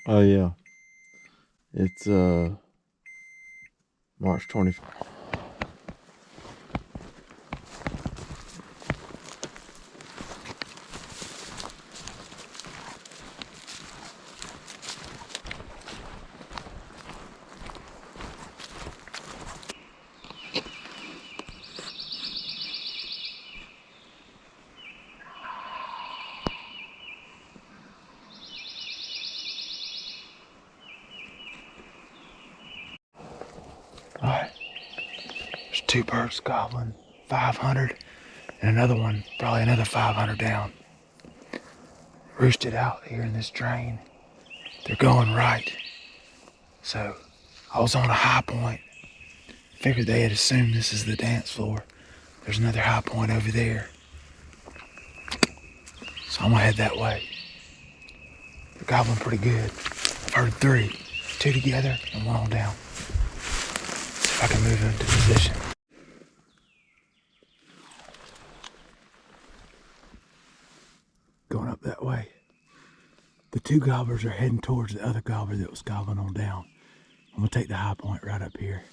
Oh yeah, it's March 25th. Alright, there's two birds gobbling 500 and another one probably another 500 down. Roosted out here in this drain. They're going right. So I was on a high point. Figured they had assumed this is the dance floor. There's another high point over there. So I'm gonna head that way. They're gobbling pretty good. I've heard three. Two together and one on down. See if I can move into position. Going up that way. The two gobblers are heading towards the other gobbler that was gobbling on down. I'm gonna take the high point right up here.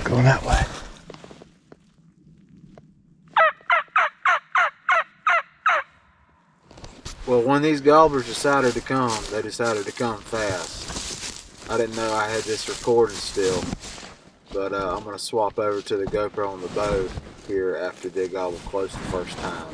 Going that way. Well, when these gobblers decided to come, they decided to come fast. I didn't know I had this recording still, but I'm going to swap over to the GoPro on the bow here after they gobble close the first time.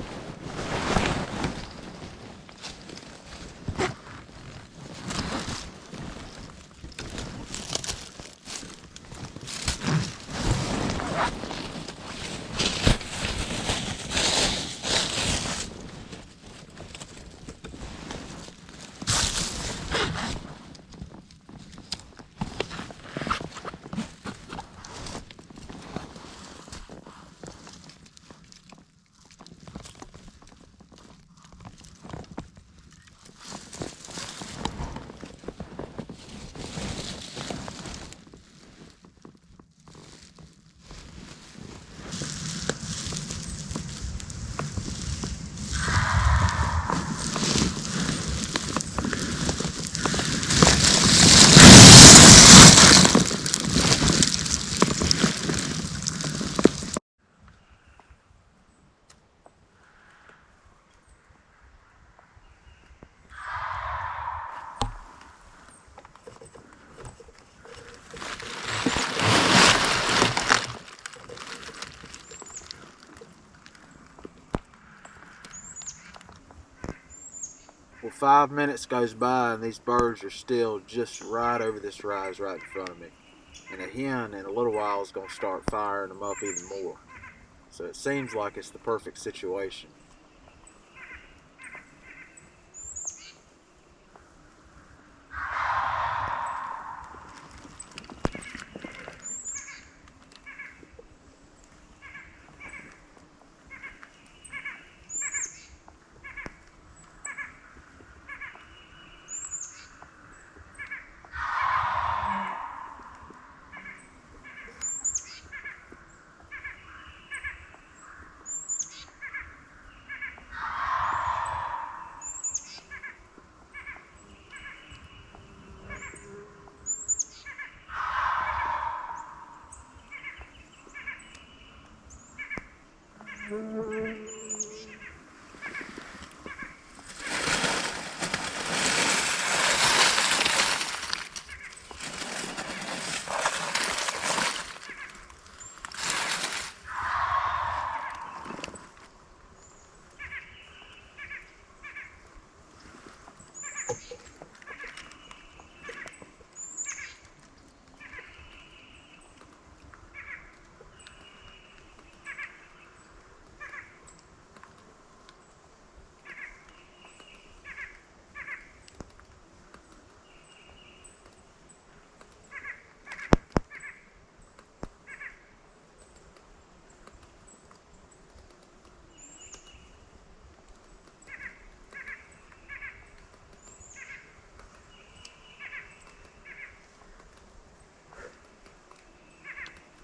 Well, 5 minutes goes by and these birds are still just right over this rise right in front of me. And a hen in a little while is going to start firing them up even more. So it seems like it's the perfect situation.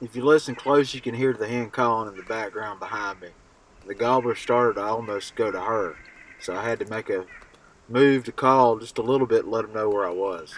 If you listen close, you can hear the hen calling in the background behind me. The gobbler started to almost go to her, so I had to make a move to call just a little bit and let him know where I was.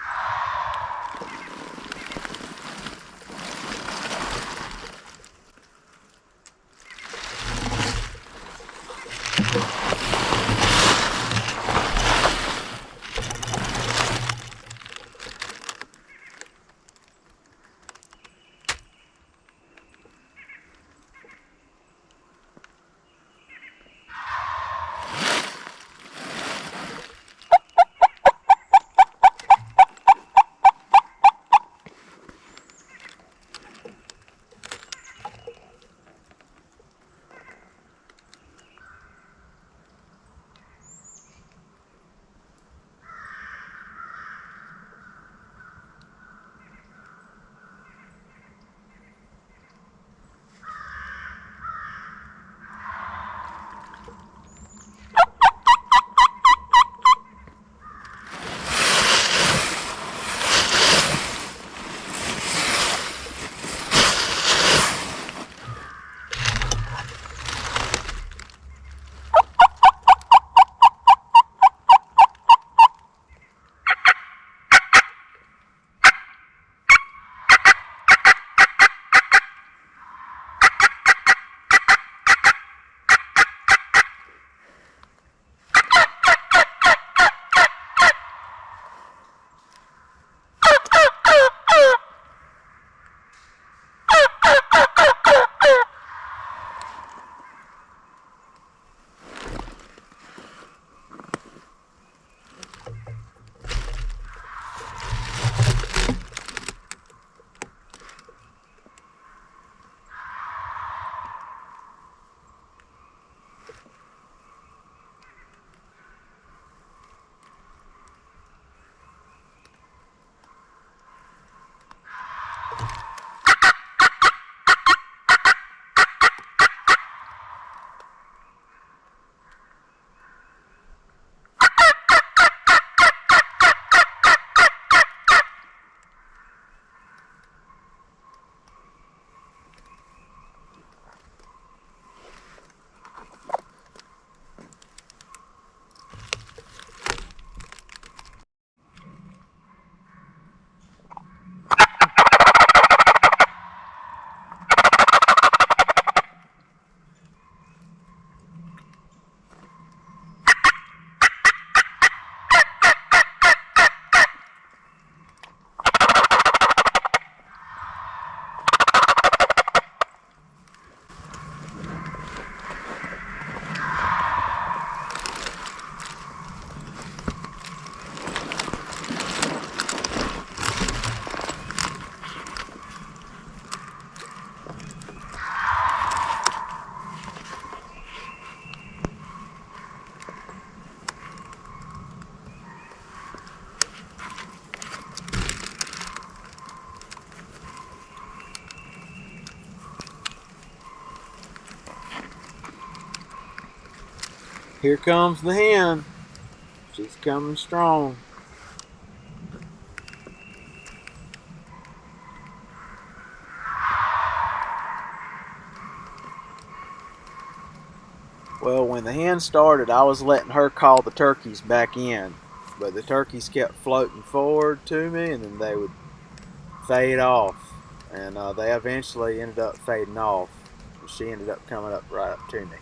Here comes the hen. She's coming strong. Well, when the hen started, I was letting her call the turkeys back in, but the turkeys kept floating forward to me, and then they would fade off, and they eventually ended up fading off. She ended up coming up right up to me.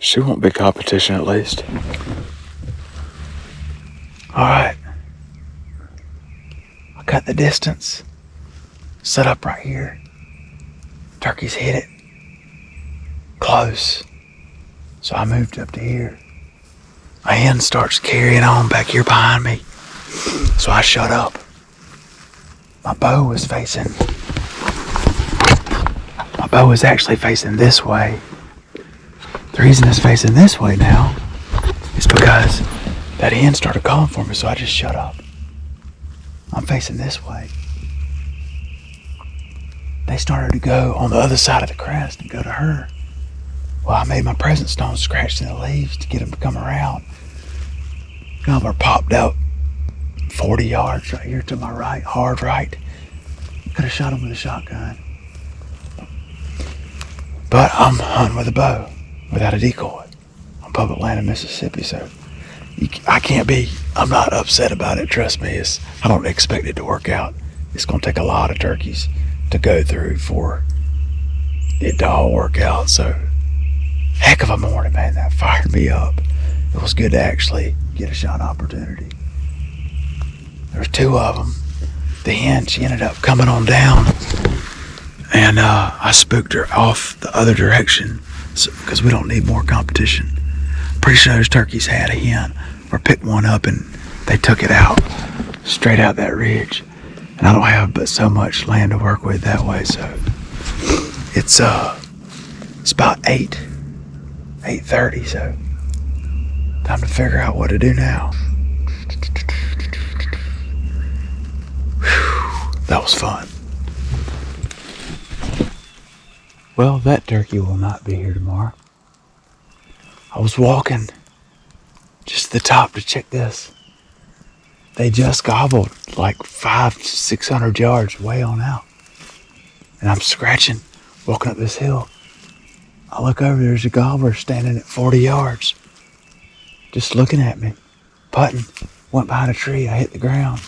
She won't be competition at least. Alright. I cut the distance. Set up right here. Turkeys hit it. Close. So I moved up to here. A hen starts carrying on back here behind me. So I shut up. My bow was actually facing this way. The reason it's facing this way now is because that hen started calling for me, so I just shut up. I'm facing this way. They started to go on the other side of the crest and go to her. Well, I made my presence stone scratched in the leaves to get them to come around. Gobbler popped up 40 yards right here to my right, hard right. Could have shot him with a shotgun. But I'm hunting with a bow without a decoy on public land in Mississippi, so I'm not upset about it, trust me. I don't expect it to work out. It's going to take a lot of turkeys to go through for it to all work out, so heck of a morning, man. That fired me up. It was good to actually get a shot opportunity. There's two of them. The hen, she ended up coming on down, and I spooked her off the other direction because we don't need more competition. Pretty sure those turkeys had a hen or picked one up and they took it out straight out that ridge, and I don't have but so much land to work with that way, so it's about 8:30, so time to figure out what to do now. Whew, that was fun. Well, that turkey will not be here tomorrow. I was walking just to the top to check this. They just gobbled like 500-600 yards way on out. And I'm scratching, walking up this hill. I look over, there's a gobbler standing at 40 yards. Just looking at me, putting. Went behind a tree, I hit the ground.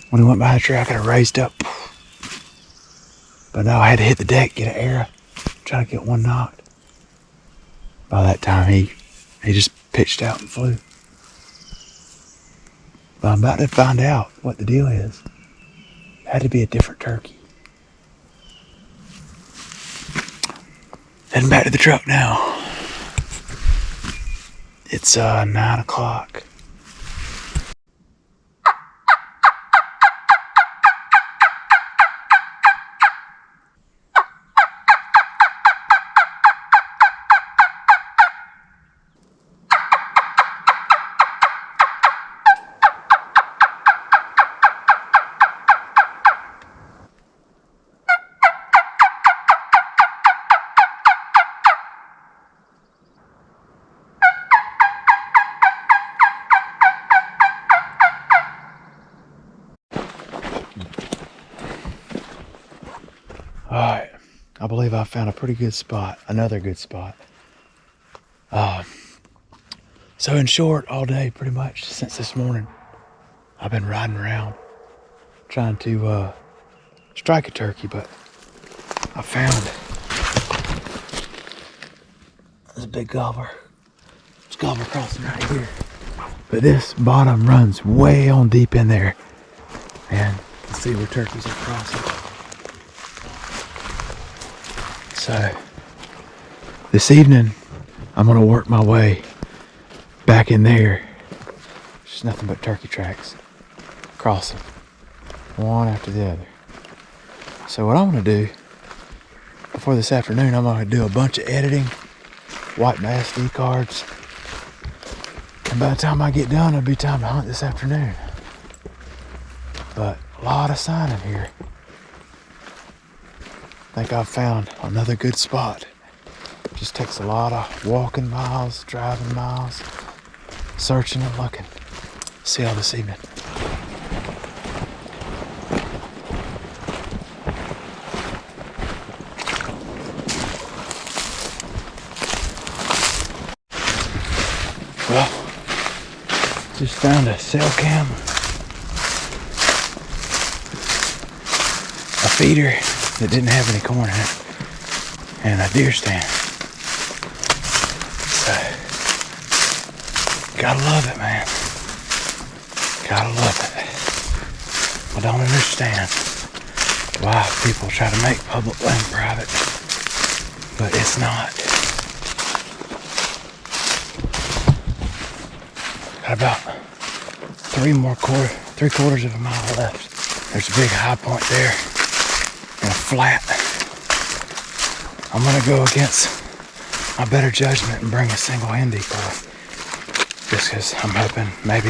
When he went behind a tree, I could have raised up. But no, I had to hit the deck, get an arrow, try to get one knocked. By that time, he just pitched out and flew. But I'm about to find out what the deal is. It had to be a different turkey. Heading back to the truck now. It's 9 o'clock. Alright, I believe I found a pretty good spot, another good spot. So in short, all day pretty much since this morning, I've been riding around trying to strike a turkey, but I found this big gobbler. There's a gobbler crossing right here. But this bottom runs way on deep in there, and you can see where turkeys are crossing. So this evening, I'm gonna work my way back in there. There's nothing but turkey tracks crossing, one after the other. So what I'm gonna do before this afternoon, I'm gonna do a bunch of editing, wipe my SD cards, and by the time I get done, it'll be time to hunt this afternoon. But a lot of signing here. I think I've found another good spot. Just takes a lot of walking miles, driving miles, searching and looking. See y'all this evening. Well, just found a cell cam, a feeder that didn't have any corn in it, and a deer stand. Gotta love it, man. Gotta love it. I don't understand why people try to make public land private, but it's not. Got about three-quarters of a mile left. There's a big high point there and a flat. I'm gonna go against my better judgment and bring a single hen decoy. Just because I'm hoping maybe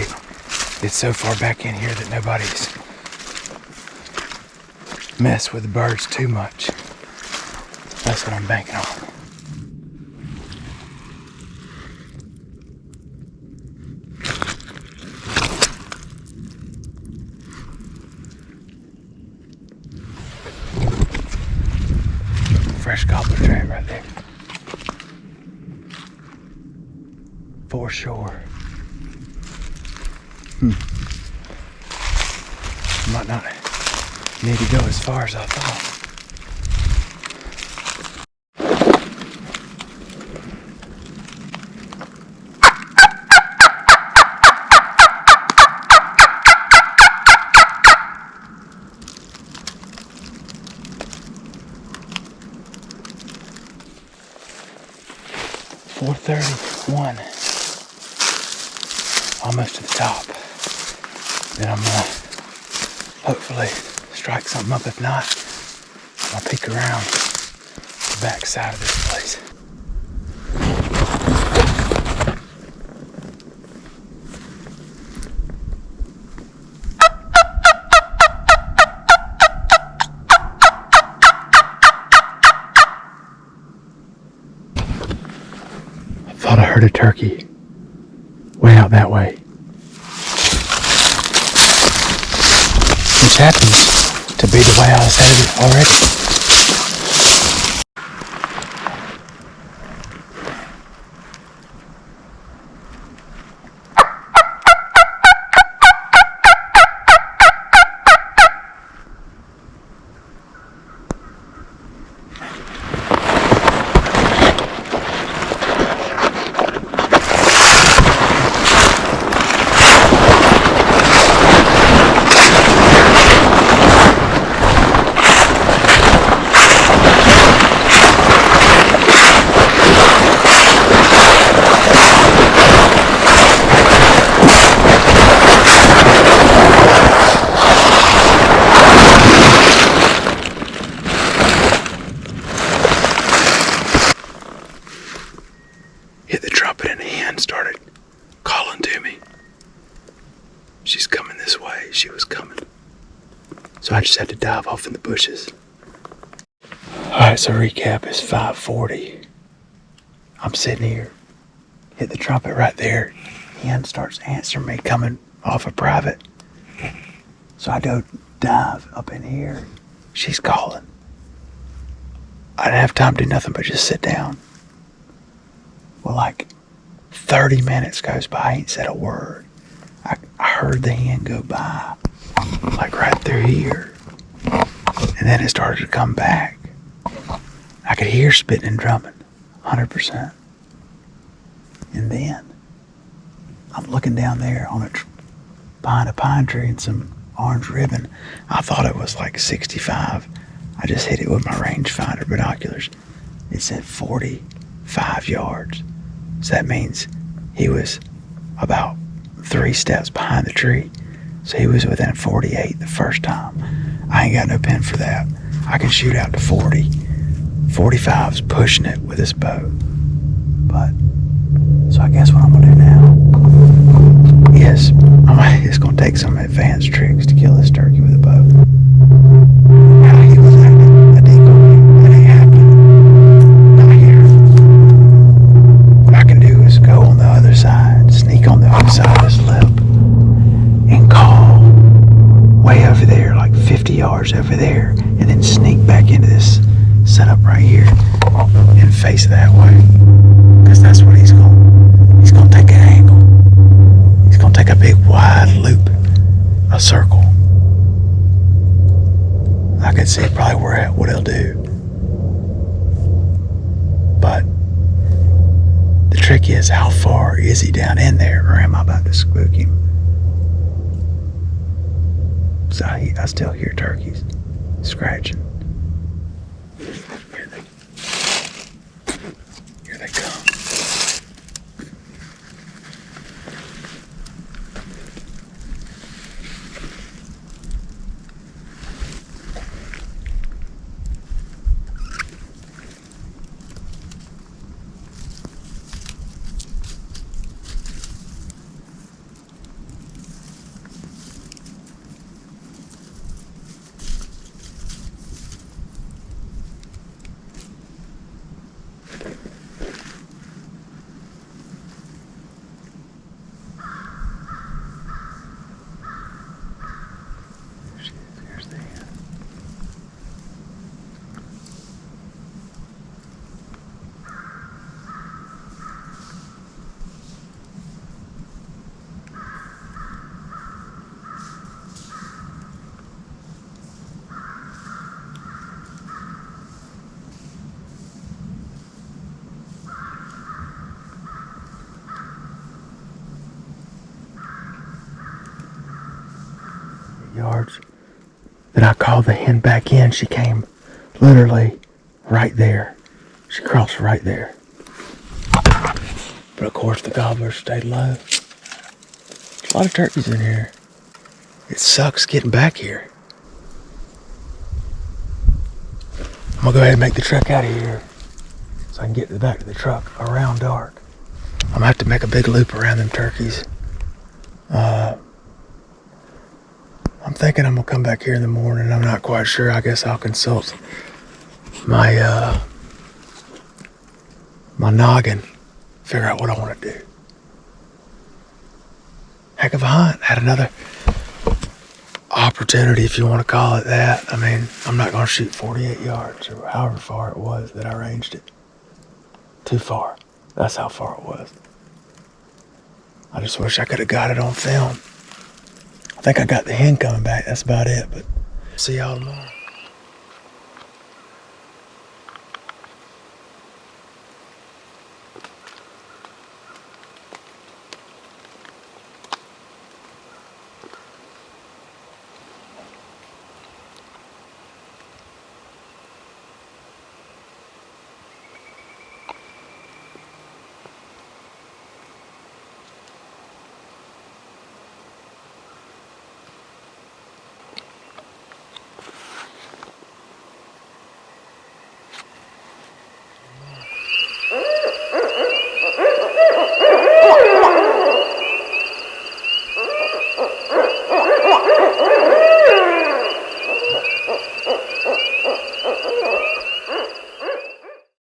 it's so far back in here that nobody's messed with the birds too much. That's what I'm banking on. Fresh gobbler track right there. For sure. Might not need to go as far as I thought. .431. Almost to the top. Then I'm gonna hopefully strike something up. If not, I'll peek around the back side of this place. I thought I heard a turkey way out that way. Which happens to be the way I was headed already. Hit the trumpet and the hen started calling to me. She's coming this way. She was coming. So I just had to dive off in the bushes. Alright, so recap is 5:40. I'm sitting here. Hit the trumpet right there. Hen starts answering me coming off a private. So I go dive up in here. She's calling. I didn't have time to do nothing but just sit down. Well, like 30 minutes goes by, I ain't said a word. I heard the hen go by, like right through here. And then it started to come back. I could hear spitting and drumming, 100%. And then I'm looking down there on behind a pine tree and some orange ribbon. I thought it was like 65. I just hit it with my rangefinder binoculars. It said 45 yards. So that means he was about 3 steps behind the tree. So he was within 48 the first time. I ain't got no pin for that. I can shoot out to 40. 45's pushing it with this bow. But, so I guess what I'm gonna do now is, it's gonna take some advanced tricks to kill this turkey with a bow. How he was acting a decoy, that ain't happening. Not here. What I can do is go on the other side, sneak on the other side of his lip, and call way over there, like 50 yards over there, and then sneak back into this setup right here and face that way. Because that's what he's gonna take an angle. He's gonna take a big wide loop, a circle. I can see probably what he'll do. But the trick is, how far is he down in there, or am I about to spook him? So I still hear turkeys scratching. Here they come. Here's the hen. Yards. Then I called the hen back in. She came literally right there. She crossed right there. But of course the gobblers stayed low. There's a lot of turkeys in here. It sucks getting back here. I'm gonna go ahead and make the trek out of here so I can get to the back of the truck around dark. I'm gonna have to make a big loop around them turkeys. I'm thinking I'm gonna come back here in the morning. I'm not quite sure. I guess I'll consult my my noggin, figure out what I want to do. Heck of a hunt. Had another opportunity, if you want to call it that. I mean, I'm not gonna shoot 48 yards or however far it was that I ranged it. Too far. That's how far it was. I just wish I could have got it on film. I think I got the hen coming back. That's about it, but see y'all tomorrow.